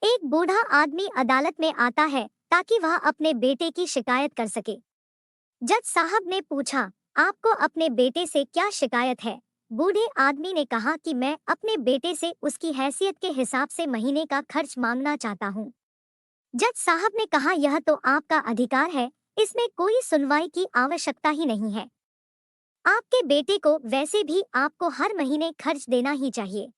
एक बूढ़ा आदमी अदालत में आता है ताकि वह अपने बेटे की शिकायत कर सके। जज साहब ने पूछा, आपको अपने बेटे से क्या शिकायत है? बूढ़े आदमी ने कहा कि मैं अपने बेटे से उसकी हैसियत के हिसाब से महीने का खर्च मांगना चाहता हूँ। जज साहब ने कहा, यह तो आपका अधिकार है, इसमें कोई सुनवाई की आवश्यकता ही नहीं है। आपके बेटे को वैसे भी आपको हर महीने खर्च देना ही चाहिए।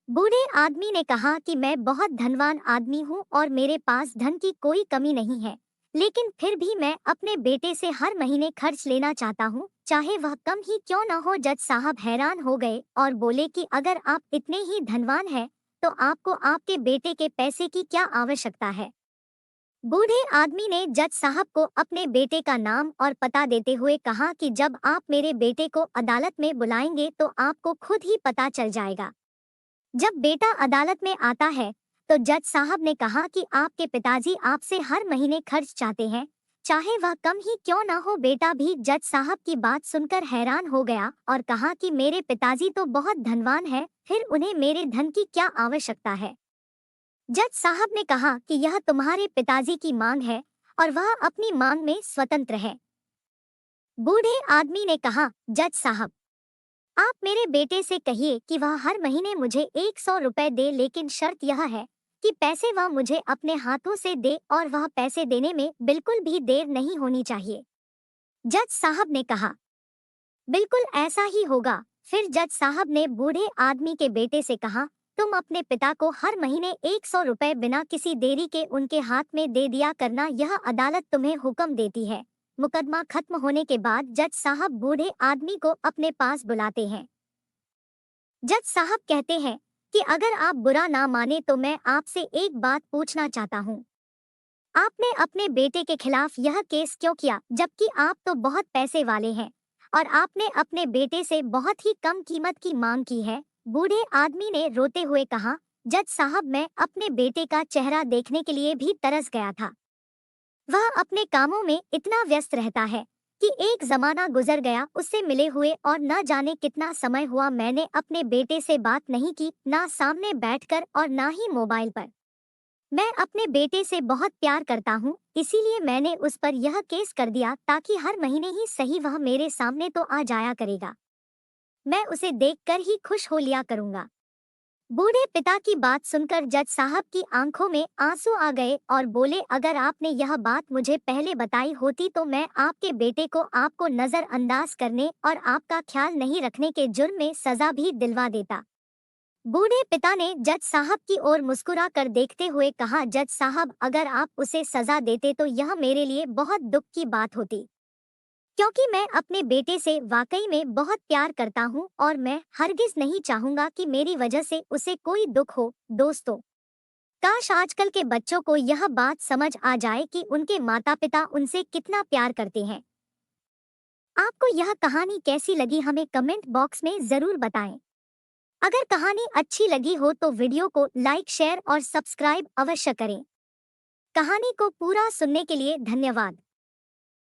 बूढ़े आदमी ने कहा कि मैं बहुत धनवान आदमी हूँ और मेरे पास धन की कोई कमी नहीं है, लेकिन फिर भी मैं अपने बेटे से हर महीने खर्च लेना चाहता हूँ, चाहे वह कम ही क्यों न हो। जज साहब हैरान हो गए और बोले कि अगर आप इतने ही धनवान हैं, तो आपको आपके बेटे के पैसे की क्या आवश्यकता है? बूढ़े आदमी ने जज साहब को अपने बेटे का नाम और पता देते हुए कहा कि जब आप मेरे बेटे को अदालत में बुलाएंगे तो आपको खुद ही पता चल जाएगा। जब बेटा अदालत में आता है, तो जज साहब ने कहा कि आपके पिताजी आपसे हर महीने खर्च चाहते हैं, चाहे वह कम ही क्यों ना हो। बेटा भी जज साहब की बात सुनकर हैरान हो गया और कहा कि मेरे पिताजी तो बहुत धनवान हैं, फिर उन्हें मेरे धन की क्या आवश्यकता है? जज साहब ने कहा कि यह तुम्हारे पिताजी की मांग है और वह अपनी मांग में स्वतंत्र है। बूढ़े आदमी ने कहा, जज साहब, आप मेरे बेटे से कहिए कि वह हर महीने मुझे 100 रुपए दे, लेकिन शर्त यह है कि पैसे वह मुझे अपने हाथों से दे और वह पैसे देने में बिल्कुल भी देर नहीं होनी चाहिए। जज साहब ने कहा, बिल्कुल ऐसा ही होगा। फिर जज साहब ने बूढ़े आदमी के बेटे से कहा, तुम अपने पिता को हर महीने 100 रुपए बिना किसी देरी के उनके हाथ में दे दिया करना, यह अदालत तुम्हें हुक्म देती है। मुकदमा खत्म होने के बाद जज साहब बूढ़े आदमी को अपने पास बुलाते हैं। जज साहब कहते हैं कि अगर आप बुरा ना माने तो मैं आपसे एक बात पूछना चाहता हूँ। आपने अपने बेटे के खिलाफ यह केस क्यों किया, जबकि आप तो बहुत पैसे वाले हैं और आपने अपने बेटे से बहुत ही कम कीमत की मांग की है? बूढ़े आदमी ने रोते हुए कहा, जज साहब, मैं अपने बेटे का चेहरा देखने के लिए भी तरस गया था। वह अपने कामों में इतना व्यस्त रहता है कि एक जमाना गुजर गया उससे मिले हुए और न जाने कितना समय हुआ मैंने अपने बेटे से बात नहीं की, ना सामने बैठकर और ना ही मोबाइल पर। मैं अपने बेटे से बहुत प्यार करता हूँ, इसीलिए मैंने उस पर यह केस कर दिया ताकि हर महीने ही सही वह मेरे सामने तो आ जाया करेगा। मैं उसे देखकर ही खुश हो लिया करूँगा। बूढ़े पिता की बात सुनकर जज साहब की आंखों में आंसू आ गए और बोले, अगर आपने यह बात मुझे पहले बताई होती तो मैं आपके बेटे को आपको नजरअंदाज करने और आपका ख्याल नहीं रखने के जुर्म में सजा भी दिलवा देता। बूढ़े पिता ने जज साहब की ओर मुस्कुरा कर देखते हुए कहा, जज साहब, अगर आप उसे सजा देते तो यह मेरे लिए बहुत दुख की बात होती, क्योंकि मैं अपने बेटे से वाकई में बहुत प्यार करता हूँ और मैं हरगिज नहीं चाहूंगा कि मेरी वजह से उसे कोई दुख हो। दोस्तों, काश आजकल के बच्चों को यह बात समझ आ जाए कि उनके माता पिता उनसे कितना प्यार करते हैं। आपको यह कहानी कैसी लगी हमें कमेंट बॉक्स में जरूर बताएं। अगर कहानी अच्छी लगी हो तो वीडियो को लाइक, शेयर और सब्सक्राइब अवश्य करें। कहानी को पूरा सुनने के लिए धन्यवाद।